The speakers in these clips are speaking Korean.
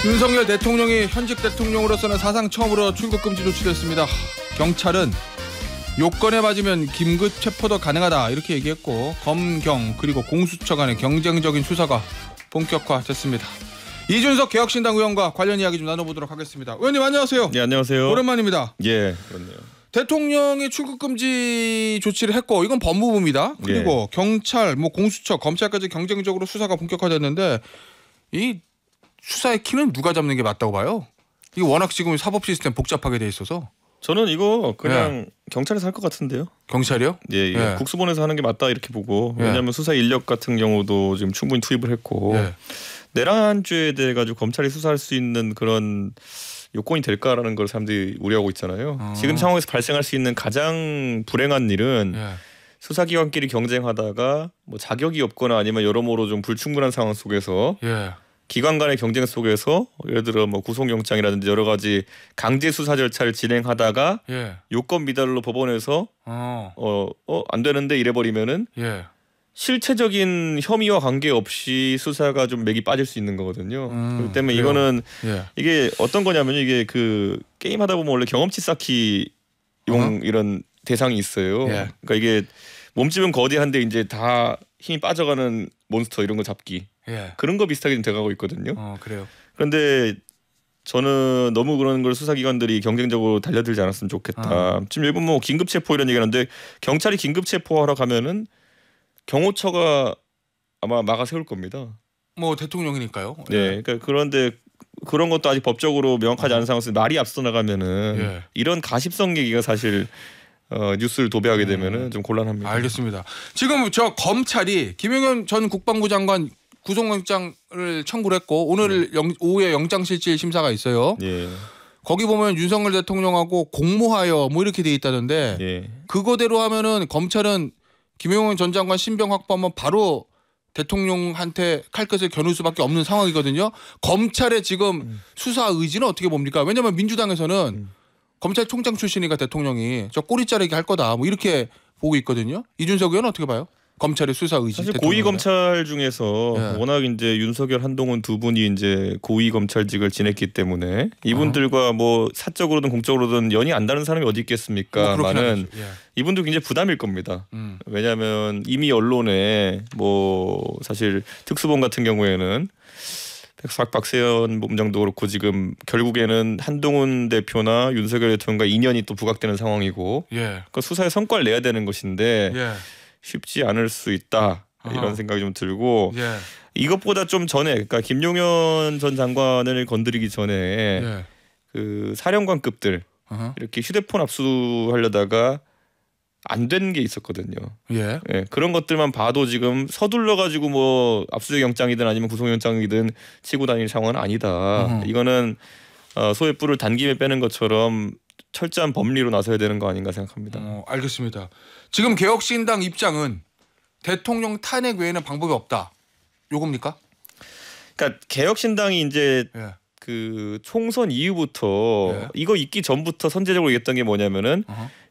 윤석열 대통령이 현직 대통령으로서는 사상 처음으로 출국금지 조치됐습니다. 경찰은 요건에 맞으면 긴급 체포도 가능하다 이렇게 얘기했고 검경 그리고 공수처 간의 경쟁적인 수사가 본격화됐습니다. 이준석 개혁신당 의원과 관련 이야기 좀 나눠보도록 하겠습니다. 의원님 안녕하세요. 네, 안녕하세요. 오랜만입니다. 예, 그렇네요. 대통령이 출국금지 조치를 했고 이건 법무부입니다. 그리고 예. 경찰, 공수처, 검찰까지 경쟁적으로 수사가 본격화됐는데 이 수사의 키는 누가 잡는 게 맞다고 봐요? 이게 워낙 지금 사법 시스템 복잡하게 돼 있어서. 저는 이거 그냥 경찰에서 할 것 같은데요. 경찰이요? 예, 예. 국수본에서 하는 게 맞다 이렇게 보고. 예. 왜냐하면 수사 인력 같은 경우도 지금 충분히 투입을 했고 예. 내란죄에 대해 가지고 검찰이 수사할 수 있는 그런 요건이 될까라는 걸 사람들이 우려하고 있잖아요. 지금 상황에서 발생할 수 있는 가장 불행한 일은 수사기관끼리 경쟁하다가 뭐 자격이 없거나 아니면 여러모로 좀 불충분한 상황 속에서 기관 간의 경쟁 속에서 예를 들어 뭐 구속영장이라든지 여러 가지 강제 수사 절차를 진행하다가 요건 미달로 법원에서 안 되는데 이래버리면은 실체적인 혐의와 관계없이 수사가 좀 맥이 빠질 수 있는 거거든요. 그렇기 때문에 그래요. 이거는 이게 어떤 거냐면 이게 그 게임 하다 보면 원래 경험치 쌓기용 이런 대상이 있어요. 그러니까 이게 몸집은 거대한데 이제 다 힘이 빠져가는 몬스터 이런 거 잡기 그런 거 비슷하게 좀 돼가고 있거든요. 그래요. 그런데 저는 너무 그런 걸 수사기관들이 경쟁적으로 달려들지 않았으면 좋겠다. 지금 일본 뭐 긴급 체포 이런 얘기하는데 경찰이 긴급 체포하러 가면은 경호처가 아마 막아 세울 겁니다. 뭐 대통령이니까요. 네, 그러니까 그런데 그런 것도 아직 법적으로 명확하지 않은 상황에서 말이 앞서 나가면은 이런 가십성 얘기가 사실 뉴스를 도배하게 되면은 좀 곤란합니다. 알겠습니다. 지금 저 검찰이 김용현 전 국방부 장관 구속영장을 청구를 했고 오늘 오후에 영장실질 심사가 있어요. 거기 보면 윤석열 대통령하고 공모하여 뭐 이렇게 돼 있다던데 그거대로 하면은 검찰은 김용현 전 장관 신병 확보하면 바로 대통령한테 칼끝을 겨눌 수밖에 없는 상황이거든요. 검찰의 지금 수사 의지는 어떻게 봅니까? 왜냐하면 민주당에서는 검찰총장 출신이니까 대통령이 저 꼬리 자르기 할 거다 뭐 이렇게 보고 있거든요. 이준석 의원은 어떻게 봐요? 검찰의 수사 의지. 사실 고위 검찰 중에서 워낙 이제 윤석열, 한동훈 두 분이 이제 고위 검찰직을 지냈기 때문에 이분들과 뭐 사적으로든 공적으로든 연이 안 닿는 사람이 어디 있겠습니까만은 이분도 굉장히 부담일 겁니다. 왜냐하면 이미 언론에 뭐 사실 특수본 같은 경우에는 박세현 본부장도 그렇고 지금 결국에는 한동훈 대표나 윤석열 대통령과 인연이 또 부각되는 상황이고 그 수사에 성과를 내야 되는 것인데 쉽지 않을 수 있다 이런 생각이 좀 들고 이것보다 좀 전에 그러니까 김용현 전 장관을 건드리기 전에 그 사령관급들 이렇게 휴대폰 압수하려다가 안 된 게 있었거든요. 그런 것들만 봐도 지금 서둘러 가지고 뭐 압수수색 영장이든 아니면 구속영장이든 치고 다닐 상황은 아니다. 이거는 소의 뿔을 단김에 빼는 것처럼 철저한 법리로 나서야 되는 거 아닌가 생각합니다. 알겠습니다. 지금 개혁신당 입장은 대통령 탄핵 외에는 방법이 없다. 요겁니까? 그러니까 개혁신당이 이제 그 총선 이후부터 이거 있기 전부터 선제적으로 얘기했던 게 뭐냐면은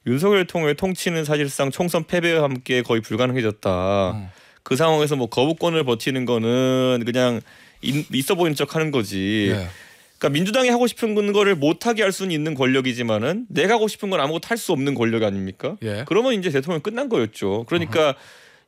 윤석열 대통령의 통치는 사실상 총선 패배와 함께 거의 불가능해졌다. 그 상황에서 뭐 거부권을 버티는 거는 그냥 있어 보이는 척 하는 거지. 그러니까 민주당이 하고 싶은 거를 못하게 할 수는 있는 권력이지만은 내가 하고 싶은 건 아무것도 할 수 없는 권력 아닙니까? 그러면 이제 대통령 끝난 거였죠. 그러니까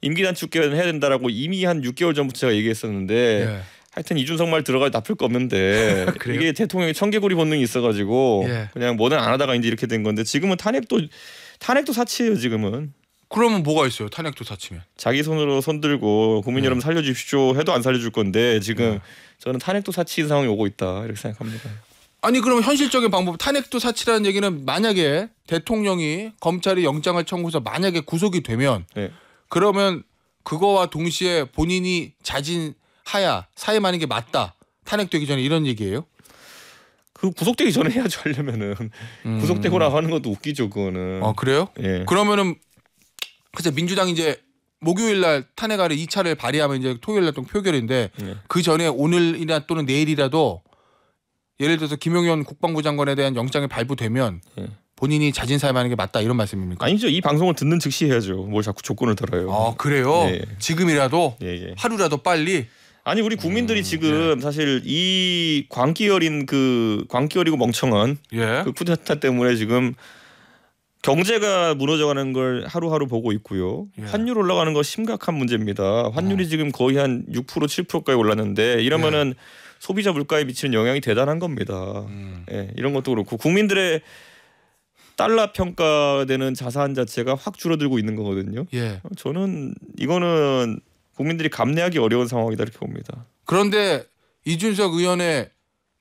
임기 단축 개헌 해야 된다라고 이미 한 6개월 전부터 제가 얘기했었는데 하여튼 이준석 말 들어가 나쁠 거 없는데 이게 대통령이 청개구리 본능이 있어가지고 그냥 뭐든 안 하다가 이제 이렇게 된 건데 지금은 탄핵도 사치예요 지금은. 그러면 뭐가 있어요? 탄핵도 사치면. 자기 손으로 손들고 국민 여러분 살려주십시오 해도 안 살려줄 건데 지금 저는 탄핵도 사치인 상황이 오고 있다 이렇게 생각합니다. 아니 그러면 현실적인 방법 탄핵도 사치라는 얘기는 만약에 대통령이 검찰이 영장을 청구해서 만약에 구속이 되면 그러면 그거와 동시에 본인이 자진하야 사임하는 게 맞다. 탄핵되기 전에 이런 얘기예요? 그 구속되기 전에 해야죠 하려면은 구속되고 나서 하는 것도 웃기죠 그거는. 그래요? 그러면은 글쎄 민주당이 이제 목요일 날 탄핵안을 2차를 발의하면 이제 토요일 날 또 표결인데 그 전에 오늘이나 또는 내일이라도 예를 들어서 김용현 국방부 장관에 대한 영장이 발부되면 본인이 자진 사임하는 게 맞다 이런 말씀입니까? 아니죠. 이 방송을 듣는 즉시 해야죠. 뭘 자꾸 조건을 들어요. 그래요? 지금이라도 하루라도 빨리. 아니 우리 국민들이 지금 사실 이 광기 어리고 멍청한 그 쿠데타 때문에 지금 경제가 무너져가는 걸 하루하루 보고 있고요. 환율 올라가는 거 심각한 문제입니다. 환율이 지금 거의 한 6% 7%까지 올랐는데 이러면은 소비자 물가에 미치는 영향이 대단한 겁니다. 이런 것도 그렇고 국민들의 달러 평가되는 자산 자체가 확 줄어들고 있는 거거든요. 저는 이거는 국민들이 감내하기 어려운 상황이다 이렇게 봅니다. 그런데 이준석 의원의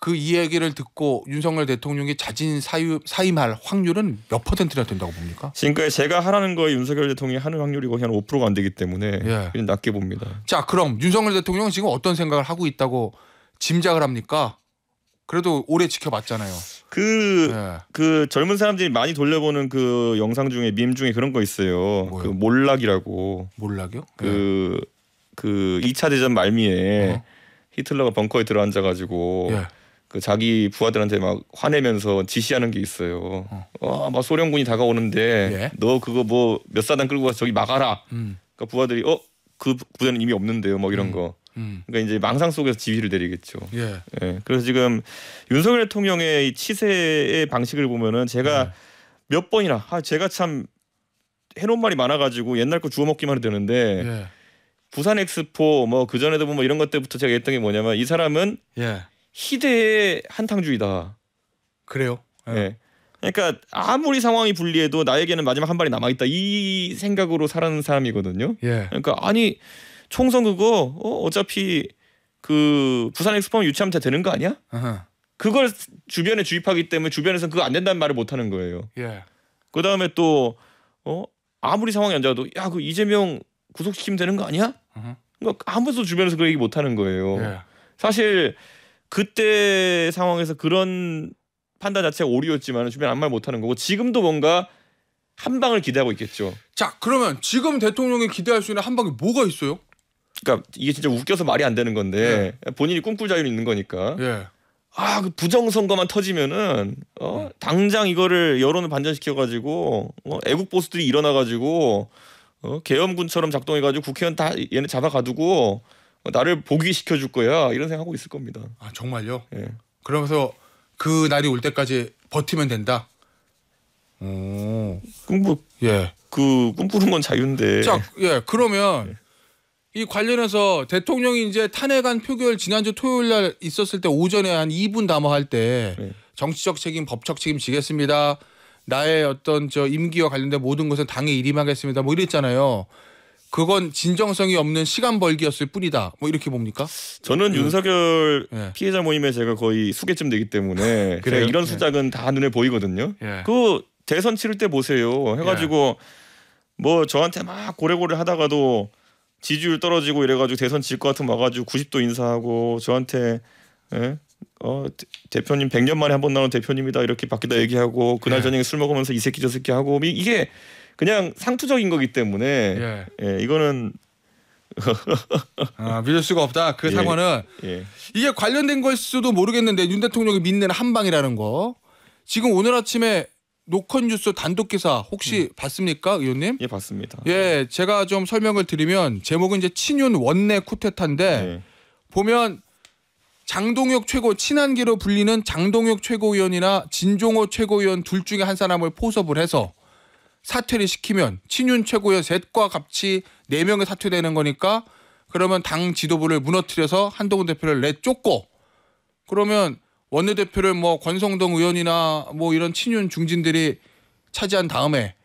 그 이야기를 듣고 윤석열 대통령이 자진 사임할 확률은 몇 퍼센트나 된다고 봅니까? 지금까지 제가 하라는 거에 윤석열 대통령이 하는 확률이 거의 한 5%가 안 되기 때문에 그냥 낮게 봅니다. 자, 그럼 윤석열 대통령은 지금 어떤 생각을 하고 있다고 짐작을 합니까? 그래도 오래 지켜봤잖아요. 그 젊은 사람들이 많이 돌려보는 그 영상 중에 밈 중에 그런 거 있어요. 뭐요? 그 몰락이라고. 몰락이요? 그 2차 대전 말미에 히틀러가 벙커에 들어앉아가지고 그 자기 부하들한테 막 화내면서 지시하는 게 있어요. 막 소련군이 다가오는데 너 그거 뭐 몇 사단 끌고 가서 저기 막아라. 그러니까 부하들이 그 부대는 이미 없는데요. 뭐 이런 거. 그러니까 이제 망상 속에서 지휘를 내리겠죠. 그래서 지금 윤석열 대통령의 이 치세의 방식을 보면은 제가 몇 번이나 제가 참 해놓은 말이 많아가지고 옛날 거 주워 먹기만 해도 되는데 부산 엑스포 뭐 그 전에도 뭐 이런 것 때부터 제가 했던 게 뭐냐면 이 사람은 희대의 한탕주의다. 그래요? 그러니까 아무리 상황이 불리해도 나에게는 마지막 한 발이 남아있다 이 생각으로 살아가는 사람이거든요. 그러니까 아니 총선 그거 어차피 그 부산 엑스포 유치하면 되는 거 아니야? 그걸 주변에 주입하기 때문에 주변에서는 그거 안 된다는 말을 못 하는 거예요. 그 다음에 또 아무리 상황이 안 좋아도 야 그 이재명 구속시키면 되는 거 아니야? 그러니까 아무도 주변에서 그 얘기 못 하는 거예요. 사실 그때 상황에서 그런 판단 자체가 오류였지만 주변 아무 말 못 하는 거고 지금도 뭔가 한 방을 기대하고 있겠죠. 자, 그러면 지금 대통령이 기대할 수 있는 한 방이 뭐가 있어요? 그러니까 이게 진짜 웃겨서 말이 안 되는 건데 본인이 꿈꿀 자유는 있는 거니까. 그 부정선거만 터지면은 당장 이거를 여론을 반전시켜가지고 애국 보수들이 일어나가지고 계엄군처럼 작동해가지고 국회의원 다 얘네 잡아가두고 나를 복위시켜줄 거야 이런 생각하고 있을 겁니다. 아 정말요? 그러면서 그 날이 올 때까지 버티면 된다. 그 꿈꾸는 건 자유인데. 자, 그러면 이 관련해서 대통령이 이제 탄핵안 표결 지난주 토요일 날 있었을 때 오전에 한 2분 담화할 때 정치적 책임, 법적 책임 지겠습니다. 나의 어떤 임기와 관련된 모든 것은 당에 일임하겠습니다. 뭐 이랬잖아요. 그건 진정성이 없는 시간 벌기였을 뿐이다. 뭐 이렇게 봅니까? 저는 윤석열 피해자 모임에 제가 거의 수개쯤 되기 때문에 제가 이런 수작은 다 눈에 보이거든요. 그 대선 치를 때 보세요. 해가지고 뭐 저한테 막 고래고래 하다가도 지지율 떨어지고 이래가지고 대선 질 것 같으면 와가지고 90도 인사하고 저한테 대표님 100년 만에 한 번 나오는 대표님이다 이렇게 밖에다 얘기하고 그날 저녁에 술 먹으면서 이 새끼 저 새끼 하고 이게 그냥 상투적인 거기 때문에 이거는 믿을 수가 없다. 그 상황은 이게 관련된 걸 수도 모르겠는데 윤 대통령이 믿는 한 방이라는 거. 지금 오늘 아침에 노컷뉴스 단독 기사 혹시 봤습니까, 의원님? 예, 봤습니다. 제가 좀 설명을 드리면 제목은 이제 친윤 원내 쿠데타인데 보면 장동혁 친한계로 불리는 장동혁 최고위원이나 진종호 최고위원 둘 중에 한 사람을 포섭을 해서 사퇴를 시키면 친윤 최고위원 셋과 같이 4명이 사퇴되는 거니까 그러면 당 지도부를 무너뜨려서 한동훈 대표를 내쫓고 그러면 원내대표를 뭐 권성동 의원이나 뭐 이런 친윤 중진들이 차지한 다음에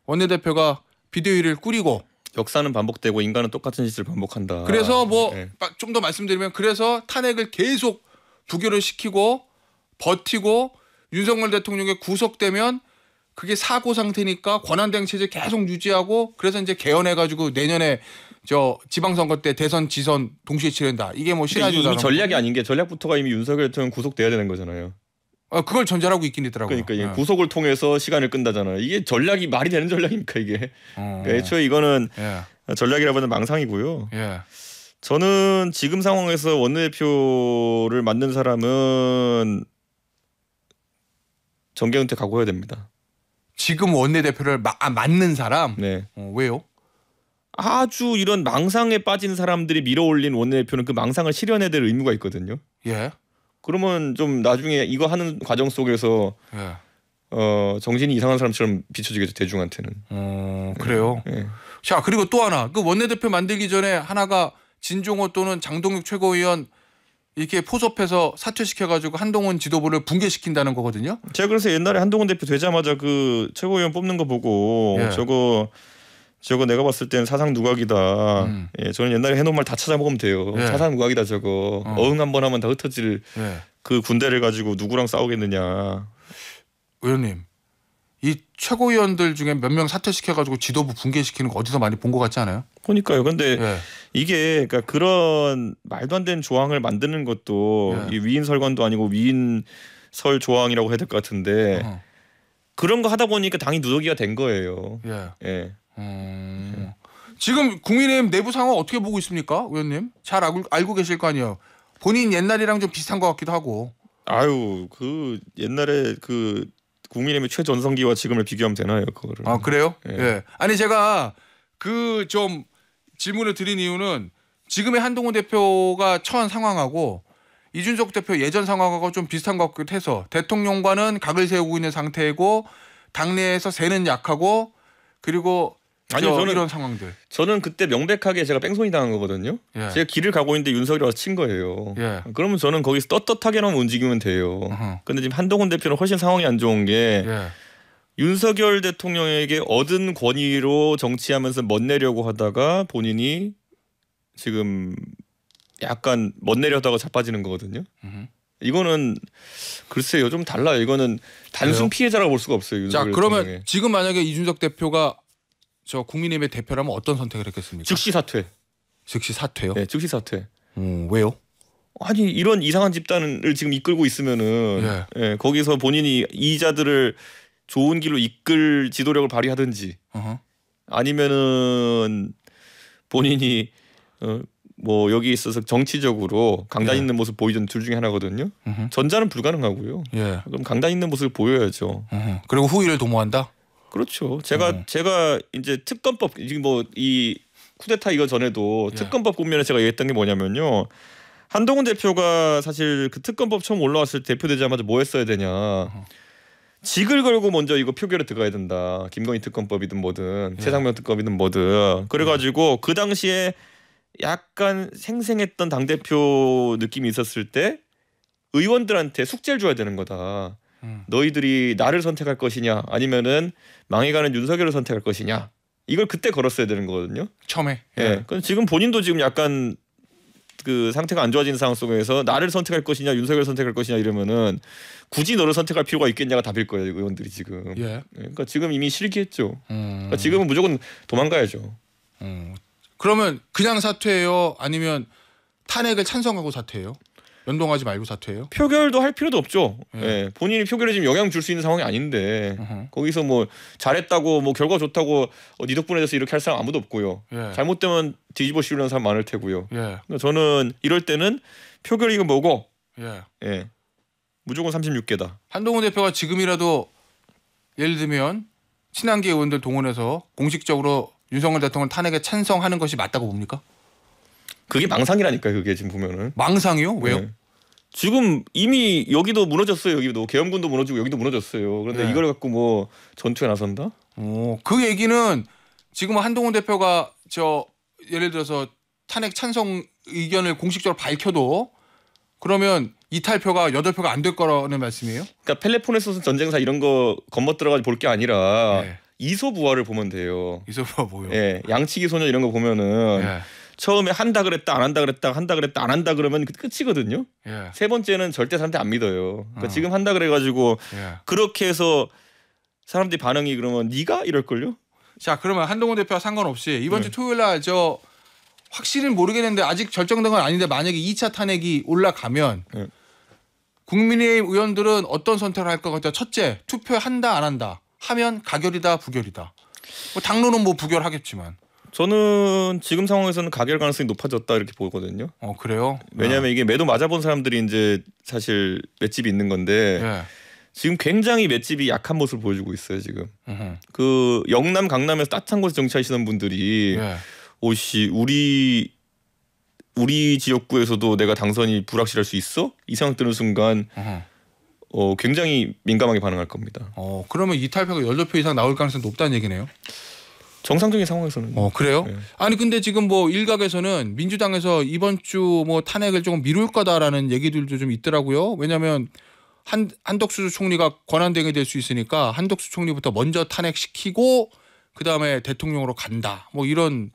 원내대표가 비대위를 꾸리고 역사는 반복되고 인간은 똑같은 짓을 반복한다. 그래서 뭐 좀 더 말씀드리면 그래서 탄핵을 계속 부결을 시키고 버티고 윤석열 대통령이 구속되면 그게 사고 상태니까 권한대행 체제 계속 유지하고 그래서 이제 개헌해가지고 내년에 지방선거 때 대선 지선 동시에 치른다. 이게 뭐 시나리오다. 이미 전략이 아닌 게 전략부터가 이미 윤석열 대통령 구속돼야 되는 거잖아요. 그걸 전제하고 있긴 있더라고요. 그러니까 구속을 통해서 시간을 끈다잖아요. 이게 전략이 말이 되는 전략입니까 이게? 그러니까 애초에 이거는 전략이라고는 망상이고요. 저는 지금 상황에서 원내대표를 맡는 사람은 정계은퇴 각오해야 됩니다. 지금 원내대표를 맡는 사람? 왜요? 아주 이런 망상에 빠진 사람들이 밀어올린 원내대표는 그 망상을 실현해야 될 의무가 있거든요. 예. 그러면 좀 나중에 이거 하는 과정 속에서 예. 정신이 이상한 사람처럼 비춰지겠죠, 대중한테는. 그래요. 예. 자, 그리고 또 하나. 그 원내대표 만들기 전에 하나가 진종호 또는 장동욱 최고위원 이렇게 포섭해서 사퇴시켜가지고 한동훈 지도부를 붕괴시킨다는 거거든요. 제가 그래서 옛날에 한동훈 대표 되자마자 그 최고위원 뽑는 거 보고 예. 저거 내가 봤을 때는 사상 누각이다. 예, 저는 옛날에 해놓은 말 다 찾아먹으면 돼요. 예. 사상 누각이다 저거. 어흥 한번 하면 다 흩어질 예. 그 군대를 가지고 누구랑 싸우겠느냐. 의원님, 이 최고위원들 중에 몇 명 사퇴시켜가지고 지도부 붕괴시키는 거 어디서 많이 본 것 같지 않아요? 그러니까요. 근데 예. 이게 그러니까 그런 말도 안 되는 조항을 만드는 것도 이 위인설관도 아니고 위인설 조항이라고 해야 될 것 같은데 그런 거 하다 보니까 당이 누더기가 된 거예요. 예. 예. 지금 국민의힘 내부 상황 어떻게 보고 있습니까, 의원님? 잘 알고 계실 거 아니에요. 본인 옛날이랑 좀 비슷한 것 같기도 하고. 아유, 그 옛날에 그 국민의힘의 최전성기와 지금을 비교하면 되나요, 그거를? 아, 그래요? 예. 예. 아니 제가 그 좀 질문을 드린 이유는 지금의 한동훈 대표가 처한 상황하고 이준석 대표 예전 상황하고 좀 비슷한 것 같기도 해서 대통령과는 각을 세우고 있는 상태이고 당내에서 세는 약하고 그리고 아니요, 저는 이런 상황들. 저는 그때 명백하게 제가 뺑소니 당한 거거든요. 예. 제가 길을 가고 있는데 윤석열이 와서 친 거예요. 예. 그러면 저는 거기서 떳떳하게만 움직이면 돼요. 근데 지금 한동훈 대표는 훨씬 상황이 안 좋은 게 예. 윤석열 대통령에게 얻은 권위로 정치하면서 멋내려고 하다가 본인이 지금 약간 멋내려다가 자빠지는 거거든요. 이거는 글쎄요, 좀 달라요. 이거는 단순 그래요? 피해자라고 볼 수가 없어요. 자, 그러면 대통령의. 지금 만약에 이준석 대표가 저 국민의힘의 대표라면 어떤 선택을 했겠습니까? 즉시 사퇴. 즉시 사퇴요? 네, 즉시 사퇴. 왜요? 아니 이런 이상한 집단을 지금 이끌고 있으면은 예, 거기서 본인이 이자들을 좋은 길로 이끌 지도력을 발휘하든지 아니면은 본인이 뭐 여기 있어서 정치적으로 강단 있는 모습 보이던 둘 중에 하나거든요. 전자는 불가능하고요. 예. 그럼 강단 있는 모습을 보여야죠. 그리고 후위를 도모한다? 그렇죠. 제가 이제 특검법 지금 뭐 이 쿠데타 이거 전에도 특검법 국면에 제가 얘기했던 게 뭐냐면요. 한동훈 대표가 사실 그 특검법 처음 올라왔을 때 대표되자마자 뭐 했어야 되냐. 직을 걸고 먼저 이거 표결에 들어가야 된다. 김건희 특검법이든 뭐든 최상병 특검이든 뭐든. 그래가지고 그 당시에 약간 생생했던 당대표 느낌이 있었을 때 의원들한테 숙제를 줘야 되는 거다. 너희들이 나를 선택할 것이냐 아니면은 망해가는 윤석열을 선택할 것이냐. 이걸 그때 걸었어야 되는 거거든요. 처음에. 예. 지금 본인도 지금 약간 그 상태가 안 좋아진 상황 속에서 나를 선택할 것이냐 윤석열 선택할 것이냐 이러면은 굳이 너를 선택할 필요가 있겠냐가 답일 거예요 의원들이 지금. 예. 그러니까 지금 이미 실기했죠. 그러니까 지금은 무조건 도망가야죠. 그러면 그냥 사퇴해요? 아니면 탄핵을 찬성하고 사퇴해요? 연동하지 말고 사퇴해요? 표결도 할 필요도 없죠. 예. 본인이 표결에 지금 영향 줄 수 있는 상황이 아닌데 거기서 뭐 잘했다고 뭐 결과 좋다고 네 덕분에 돼서 이렇게 할 사람 아무도 없고요. 잘못되면 뒤집어 씌우는 사람 많을 테고요. 그러니까 저는 이럴 때는 표결이 이거 뭐고 예. 무조건 36개다. 한동훈 대표가 지금이라도 예를 들면 친한계 의원들 동원해서 공식적으로 윤석열 대통령 탄핵에 찬성하는 것이 맞다고 봅니까? 그게 망상이라니까요. 그게 지금 보면은. 망상이요? 왜요? 네. 지금 이미 여기도 무너졌어요. 여기도 계엄군도 무너지고 여기도 무너졌어요. 그런데 이걸 갖고 뭐 전투에 나선다? 그 얘기는 지금 한동훈 대표가 예를 들어서 탄핵 찬성 의견을 공식적으로 밝혀도 그러면 이탈표가 8표가 안 될 거라는 말씀이에요? 그러니까 펠레폰네소스 전쟁사 이런 거 겉멋들어가지고 볼 게 아니라 이소부화를 보면 돼요. 이소부화 뭐요? 예, 양치기 소년 이런 거 보면은 처음에 한다 그랬다 안 한다 그랬다 한다 그랬다 안 한다 그러면 끝이거든요. 세 번째는 절대 사람한테 안 믿어요. 그러니까 지금 한다 그래가지고 그렇게 해서 사람들이 반응이 그러면 네가 이럴걸요? 자, 그러면 한동훈 대표와 상관없이 이번 주 토요일 날 확실히는 모르겠는데 아직 결정된 건 아닌데 만약에 2차 탄핵이 올라가면 국민의힘 의원들은 어떤 선택을 할 것 같아요? 첫째, 투표한다 안 한다. 하면 가결이다 부결이다. 뭐 당론은 뭐 부결하겠지만. 저는 지금 상황에서는 가결 가능성이 높아졌다 이렇게 보거든요. 그래요? 왜냐하면 이게 매도 맞아본 사람들이 이제 사실 맷집이 있는 건데 지금 굉장히 맷집이 약한 모습을 보여주고 있어요 지금. 그 영남 강남에서 따뜻한 곳에 정치하시는 분들이 오씨 우리 지역구에서도 내가 당선이 불확실할 수 있어? 이 생각 드는 순간 굉장히 민감하게 반응할 겁니다. 그러면 이탈표가 18표 이상 나올 가능성이 높다는 얘기네요. 정상적인 상황에서는. 그래요? 네. 아니 근데 지금 뭐 일각에서는 민주당에서 이번 주 뭐 탄핵을 조금 미룰 거다라는 얘기들도 좀 있더라고요. 왜냐하면 한덕수 총리가 권한대행이 될 수 있으니까 한덕수 총리부터 먼저 탄핵시키고 그 다음에 대통령으로 간다. 뭐 이런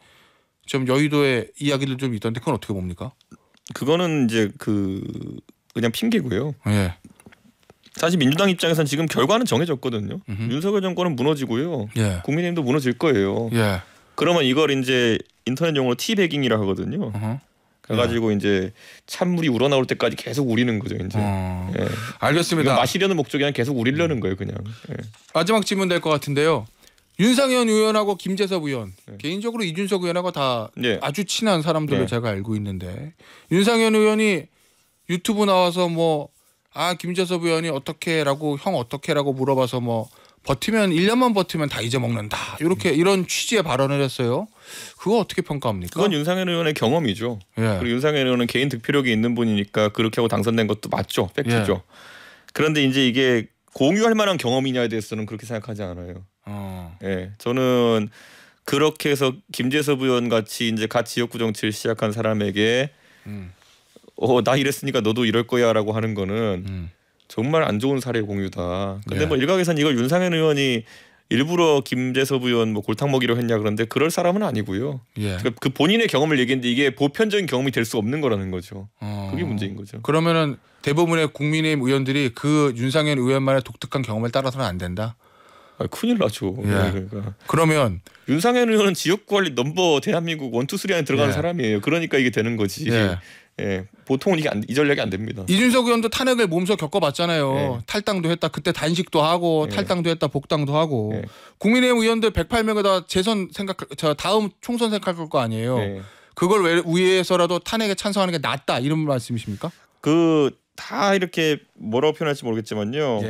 좀 여의도의 이야기들 좀 있던데 그건 어떻게 봅니까? 그거는 이제 그냥 핑계고요. 예. 사실 민주당 입장에서는 지금 결과는 정해졌거든요. 윤석열 정권은 무너지고요. 예. 국민의힘도 무너질 거예요. 예. 그러면 이걸 이제 인터넷 용어로 티베깅이라 하거든요. 그래가지고 이제 찬물이 우러나올 때까지 계속 우리는 거죠. 이제. 예. 알겠습니다. 마시려는 목적이 아니라 계속 우리려는 거예요, 그냥. 예. 마지막 질문 될 것 같은데요. 윤상현 의원하고 김재섭 의원, 개인적으로 이준석 의원하고 다 아주 친한 사람들로 제가 알고 있는데 윤상현 의원이 유튜브 나와서 뭐 김재섭 의원이 어떻게라고 형 어떻게라고 물어봐서 뭐 버티면 1년만 버티면 다 잊어먹는다. 이런 취지의 발언을 했어요. 그거 어떻게 평가합니까? 그건 윤상현 의원의 경험이죠. 예. 그리고 윤상현 의원은 개인 득표력이 있는 분이니까 그렇게 하고 당선된 것도 맞죠. 팩트죠. 예. 그런데 이제 이게 공유할 만한 경험이냐에 대해서는 그렇게 생각하지 않아요. 예, 저는 그렇게 해서 김재섭 의원 같이 이제 갓 지역구 정치를 시작한 사람에게 나 이랬으니까 너도 이럴 거야라고 하는 거는 정말 안 좋은 사례 공유다. 근데 뭐 일각에서는 이걸 윤상현 의원이 일부러 김재섭 의원 뭐 골탕 먹이려 했냐 그런데 그럴 사람은 아니고요. 그러니까 그 본인의 경험을 얘기했는데 이게 보편적인 경험이 될 수 없는 거라는 거죠. 그게 문제인 거죠. 그러면은 대부분의 국민의힘 의원들이 그 윤상현 의원만의 독특한 경험을 따라서는 안 된다. 큰일 나죠. 그러니까. 그러면 윤상현 의원은 지역구 관리 넘버 대한민국 1, 2, 3 안에 들어가는 사람이에요. 그러니까 이게 되는 거지. 보통은 이 전략이 안 됩니다. 이준석 의원도 탄핵을 몸소 겪어봤잖아요. 탈당도 했다. 그때 단식도 하고 탈당도 했다. 복당도 하고. 국민의힘 의원들 108명에다 다음 총선 생각할 거 아니에요. 그걸 위해서라도 탄핵에 찬성하는 게 낫다. 이런 말씀이십니까? 다 이렇게 뭐라고 표현할지 모르겠지만요.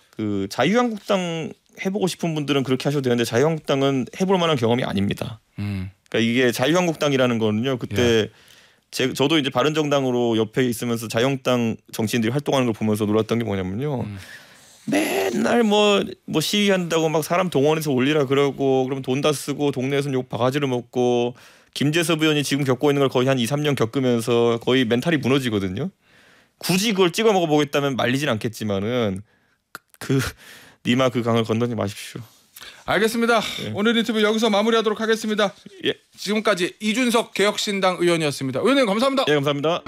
그 자유한국당 해보고 싶은 분들은 그렇게 하셔도 되는데 자유한국당은 해볼 만한 경험이 아닙니다. 그러니까 이게 자유한국당이라는 거는요. 그때 저도 이제 바른정당으로 옆에 있으면서 자유한국당 정치인들이 활동하는 걸 보면서 놀랐던 게 뭐냐면요. 맨날 뭐 시위한다고 막 사람 동원해서 올리라 그러고 그러면 돈 다 쓰고 동네에서는 욕 바가지를 먹고 김재섭 의원이 지금 겪고 있는 걸 거의 한 2, 3년 겪으면서 거의 멘탈이 무너지거든요. 굳이 그걸 찍어 먹어보겠다면 말리진 않겠지만은 니마 그 강을 건너지 마십시오. 알겠습니다. 오늘 인터뷰 여기서 마무리하도록 하겠습니다. 지금까지 이준석 개혁신당 의원이었습니다. 의원님 감사합니다. 감사합니다.